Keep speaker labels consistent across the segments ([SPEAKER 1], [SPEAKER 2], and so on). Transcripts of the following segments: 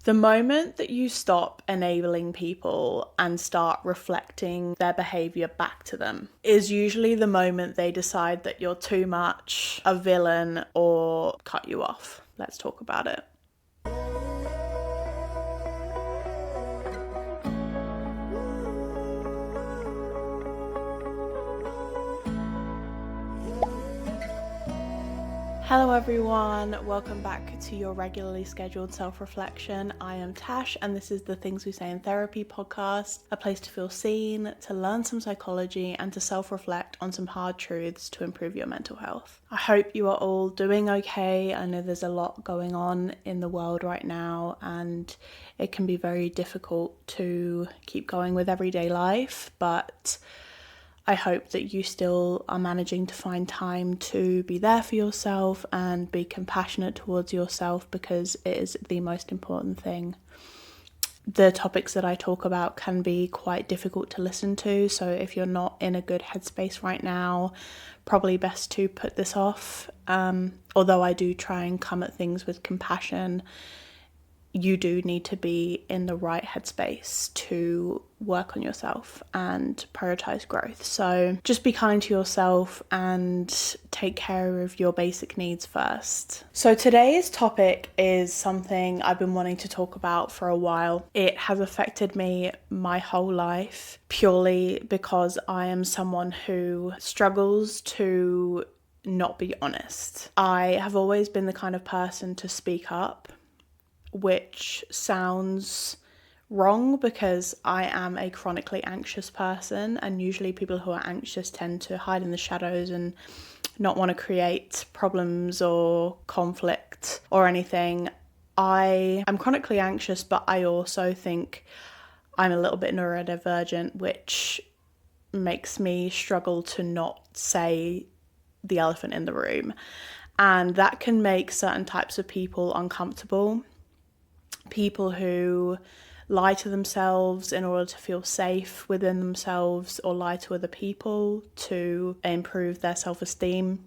[SPEAKER 1] The moment that you stop enabling people and start reflecting their behavior back to them is usually the moment they decide that you're too much, a villain, or cut you off. Let's talk about it. Hello everyone, welcome back to your regularly scheduled self-reflection. I am Tash and this is the Things We Say in Therapy podcast, a place to feel seen, to learn some psychology and to self-reflect on some hard truths to improve your mental health. I hope you are all doing okay. I know there's a lot going on in the world right now and it can be very difficult to keep going with everyday life, but I hope that you still are managing to find time to be there for yourself and be compassionate towards yourself because it is the most important thing. The topics that I talk about can be quite difficult to listen to, so if you're not in a good headspace right now, probably best to put this off. Although I do try and come at things with compassion, you do need to be in the right headspace to work on yourself and prioritize growth. So just be kind to yourself and take care of your basic needs first. So today's topic is something I've been wanting to talk about for a while. It has affected me my whole life purely because I am someone who struggles to not be honest. I have always been the kind of person to speak up, which sounds wrong because I am a chronically anxious person, and usually people who are anxious tend to hide in the shadows and not want to create problems or conflict or anything. I am chronically anxious, but I also think I'm a little bit neurodivergent, which makes me struggle to not say the elephant in the room, and that can make certain types of people uncomfortable. People who lie to themselves in order to feel safe within themselves or lie to other people to improve their self-esteem.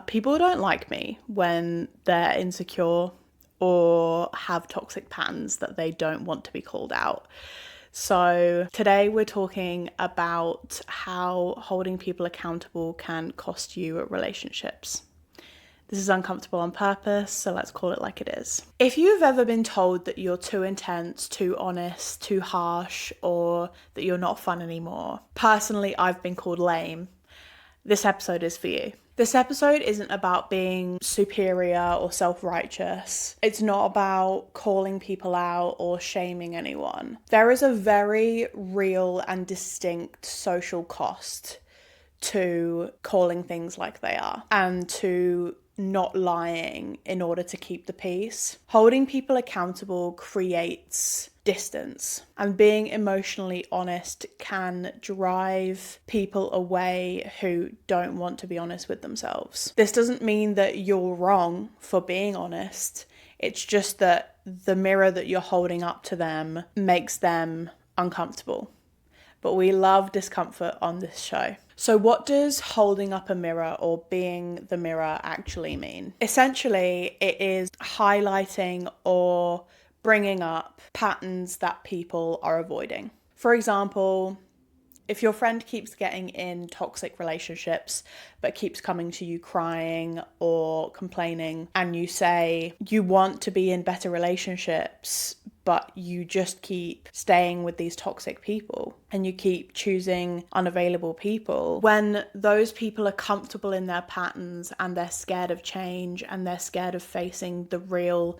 [SPEAKER 1] People don't like me when they're insecure or have toxic patterns that they don't want to be called out. So today we're talking about how holding people accountable can cost you relationships. This is uncomfortable on purpose, so let's call it like it is. If you've ever been told that you're too intense, too honest, too harsh, or that you're not fun anymore, personally, I've been called lame. This episode is for you. This episode isn't about being superior or self-righteous. It's not about calling people out or shaming anyone. There is a very real and distinct social cost to calling things like they are and to not lying in order to keep the peace. Holding people accountable creates distance, and being emotionally honest can drive people away who don't want to be honest with themselves. This doesn't mean that you're wrong for being honest. It's just that the mirror that you're holding up to them makes them uncomfortable. But we love discomfort on this show. So what does holding up a mirror or being the mirror actually mean? Essentially, it is highlighting or bringing up patterns that people are avoiding. For example, if your friend keeps getting in toxic relationships but keeps coming to you crying or complaining, and you say you want to be in better relationships but you just keep staying with these toxic people and you keep choosing unavailable people, when those people are comfortable in their patterns and they're scared of change and they're scared of facing the real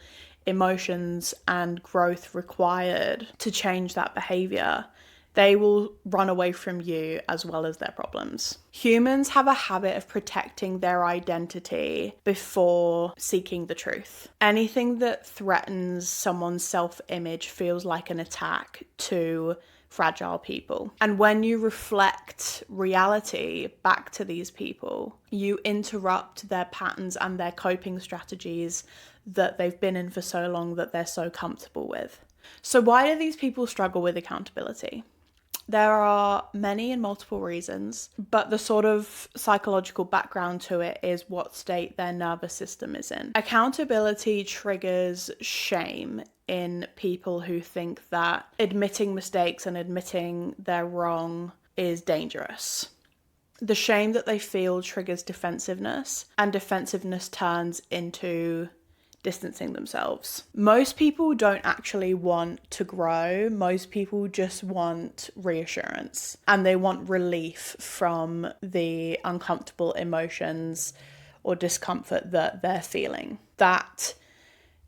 [SPEAKER 1] emotions and growth required to change that behavior, they will run away from you as well as their problems. Humans have a habit of protecting their identity before seeking the truth. Anything that threatens someone's self-image feels like an attack to fragile people. And when you reflect reality back to these people, you interrupt their patterns and their coping strategies that they've been in for so long that they're so comfortable with. So why do these people struggle with accountability? There are many and multiple reasons, but the sort of psychological background to it is what state their nervous system is in. Accountability triggers shame in people who think that admitting mistakes and admitting they're wrong is dangerous. The shame that they feel triggers defensiveness, and defensiveness turns into distancing themselves. Most people don't actually want to grow. Most people just want reassurance, and they want relief from the uncomfortable emotions or discomfort that they're feeling. That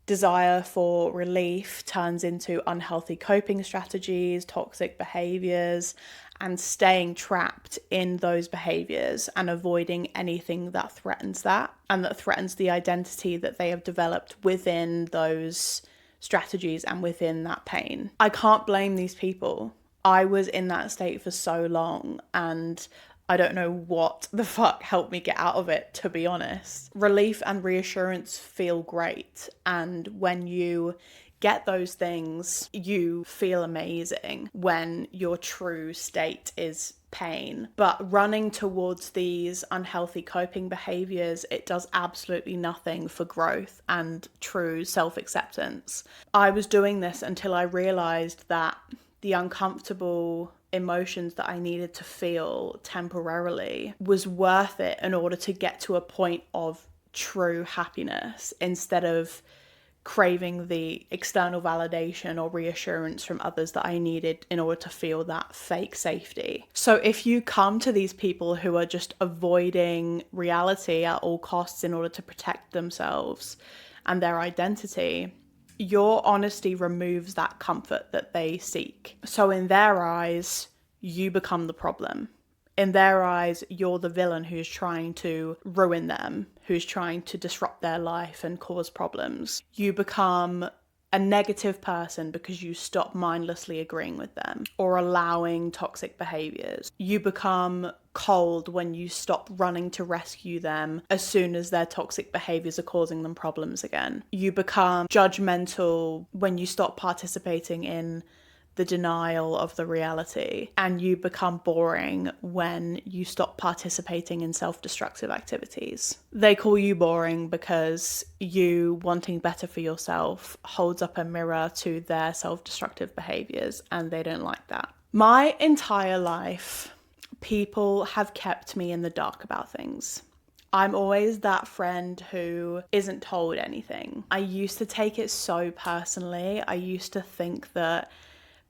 [SPEAKER 1] desire for relief turns into unhealthy coping strategies, toxic behaviors, and staying trapped in those behaviors and avoiding anything that threatens that and that threatens the identity that they have developed within those strategies and within that pain. I can't blame these people. I was in that state for so long, and I don't know what the fuck helped me get out of it, to be honest. Relief and reassurance feel great, and when you get those things, you feel amazing when your true state is pain. But running towards these unhealthy coping behaviors, it does absolutely nothing for growth and true self-acceptance. I was doing this until I realized that the uncomfortable emotions that I needed to feel temporarily was worth it in order to get to a point of true happiness, instead of craving the external validation or reassurance from others that I needed in order to feel that fake safety. So if you come to these people who are just avoiding reality at all costs in order to protect themselves and their identity, your honesty removes that comfort that they seek. So in their eyes, you become the problem. In their eyes, you're the villain who's trying to ruin them, who's trying to disrupt their life and cause problems. You become a negative person because you stop mindlessly agreeing with them or allowing toxic behaviors. You become cold when you stop running to rescue them as soon as their toxic behaviors are causing them problems again. You become judgmental when you stop participating in the denial of the reality, and you become boring when you stop participating in self-destructive activities. They call you boring because you wanting better for yourself holds up a mirror to their self-destructive behaviors, and they don't like that. My entire life, people have kept me in the dark about things. I'm always that friend who isn't told anything. I used to take it so personally. I used to think that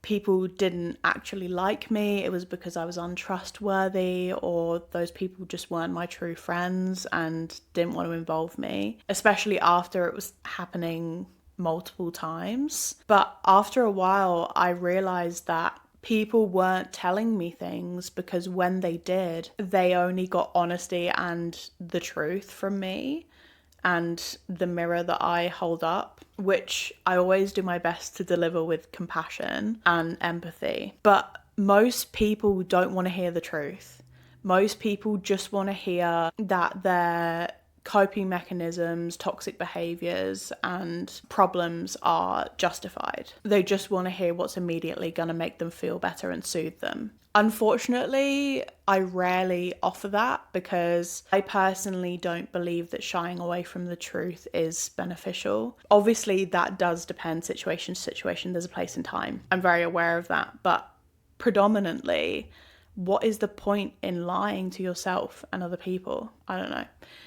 [SPEAKER 1] people didn't actually like me. It was because I was untrustworthy, or those people just weren't my true friends and didn't want to involve me, especially after it was happening multiple times. But after a while, I realized that people weren't telling me things because when they did, they only got honesty and the truth from me and the mirror that I hold up, which I always do my best to deliver with compassion and empathy. But most people don't want to hear the truth. Most people just want to hear that their coping mechanisms, toxic behaviors, and problems are justified. They just want to hear what's immediately going to make them feel better and soothe them. Unfortunately, I rarely offer that because I personally don't believe that shying away from the truth is beneficial. Obviously, that does depend situation to situation. There's a place and time. I'm very aware of that. But predominantly, what is the point in lying to yourself and other people? I don't know.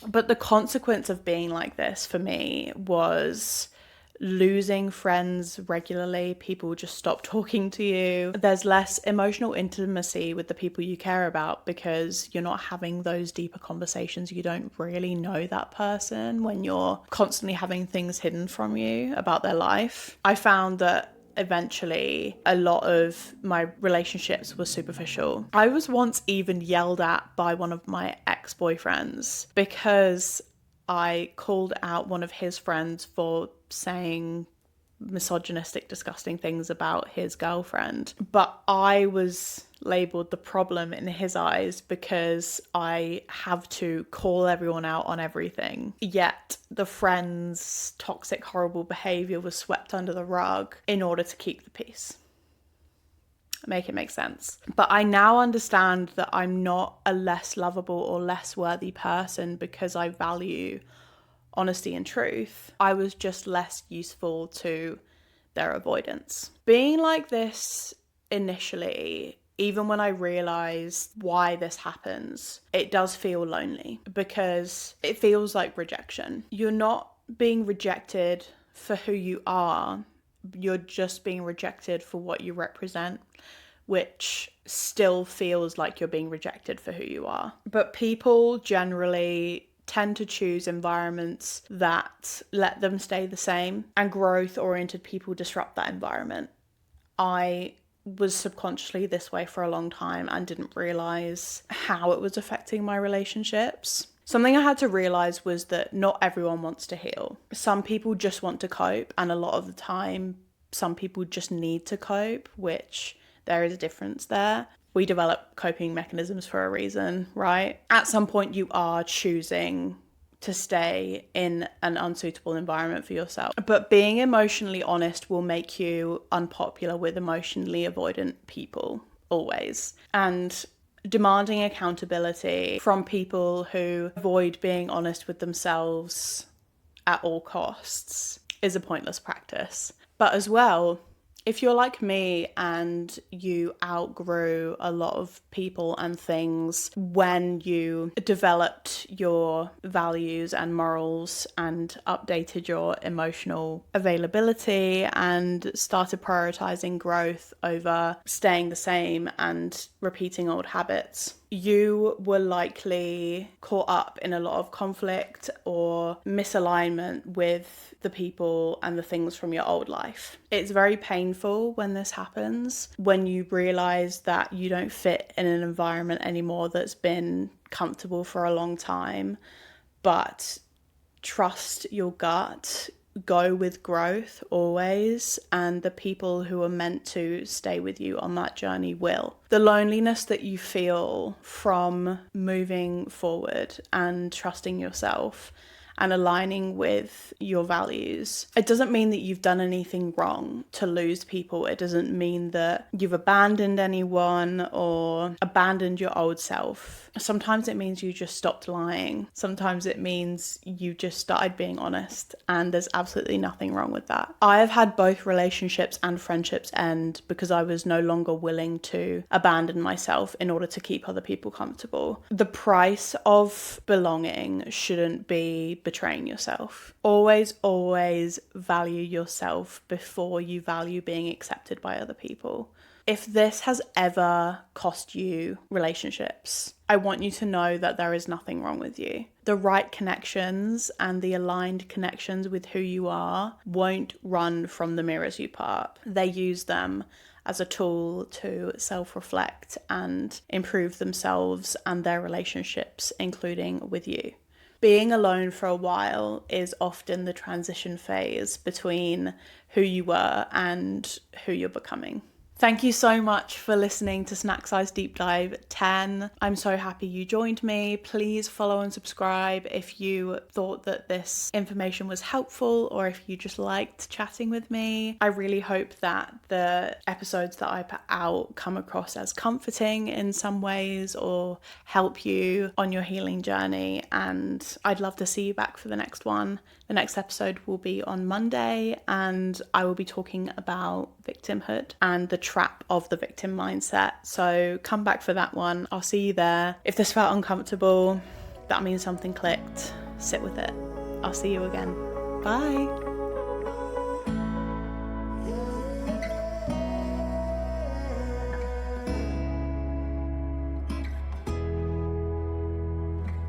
[SPEAKER 1] But the consequence of being like this for me was losing friends regularly. People just stop talking to you. There's less emotional intimacy with the people you care about because you're not having those deeper conversations. You don't really know that person when you're constantly having things hidden from you about their life. I found that eventually a lot of my relationships were superficial. I was once even yelled at by one of my ex-boyfriends because I called out one of his friends for saying misogynistic, disgusting things about his girlfriend. But I was labelled the problem in his eyes because I have to call everyone out on everything. Yet the friend's toxic, horrible behaviour was swept under the rug in order to keep the peace. make it make sense. But I now understand that I'm not a less lovable or less worthy person because I value honesty and truth. I was just less useful to their avoidance. Being like this initially, even when I realized why this happens, it does feel lonely because it feels like rejection. You're not being rejected for who you are, you're just being rejected for what you represent, which still feels like you're being rejected for who you are. But people generally tend to choose environments that let them stay the same, and growth-oriented people disrupt that environment. I was subconsciously this way for a long time and didn't realize how it was affecting my relationships. Something I had to realize was that not everyone wants to heal. Some people just want to cope, and a lot of the time, some people just need to cope, which there is a difference there. We develop coping mechanisms for a reason, right? At some point, you are choosing to stay in an unsuitable environment for yourself. But being emotionally honest will make you unpopular with emotionally avoidant people, always. And demanding accountability from people who avoid being honest with themselves at all costs is a pointless practice. But as well, if you're like me and you outgrew a lot of people and things when you developed your values and morals and updated your emotional availability and started prioritizing growth over staying the same and repeating old habits, you were likely caught up in a lot of conflict or misalignment with the people and the things from your old life. It's very painful when this happens, when you realize that you don't fit in an environment anymore that's been comfortable for a long time. But trust your gut, go with growth always, and the people who are meant to stay with you on that journey will. The loneliness that you feel from moving forward and trusting yourself and aligning with your values, it doesn't mean that you've done anything wrong to lose people. It doesn't mean that you've abandoned anyone or abandoned your old self. Sometimes it means you just stopped lying. Sometimes it means you just started being honest, and there's absolutely nothing wrong with that. I have had both relationships and friendships end because I was no longer willing to abandon myself in order to keep other people comfortable. The price of belonging shouldn't be betraying yourself. Always value yourself before you value being accepted by other people. If this has ever cost you relationships, I want you to know that there is nothing wrong with you. The right connections and the aligned connections with who you are won't run from the mirrors you put up. They use them as a tool to self-reflect and improve themselves and their relationships, including with you. Being alone for a while is often the transition phase between who you were and who you're becoming. Thank you so much for listening to Snack Size Deep Dive 10. I'm so happy you joined me. Please follow and subscribe if you thought that this information was helpful or if you just liked chatting with me. I really hope that the episodes that I put out come across as comforting in some ways or help you on your healing journey. And I'd love to see you back for the next one. The next episode will be on Monday, and I will be talking about victimhood and the trap of the victim mindset. So come back for that one. I'll see you there. If this felt uncomfortable, that means something clicked. Sit with it. I'll see you again. Bye.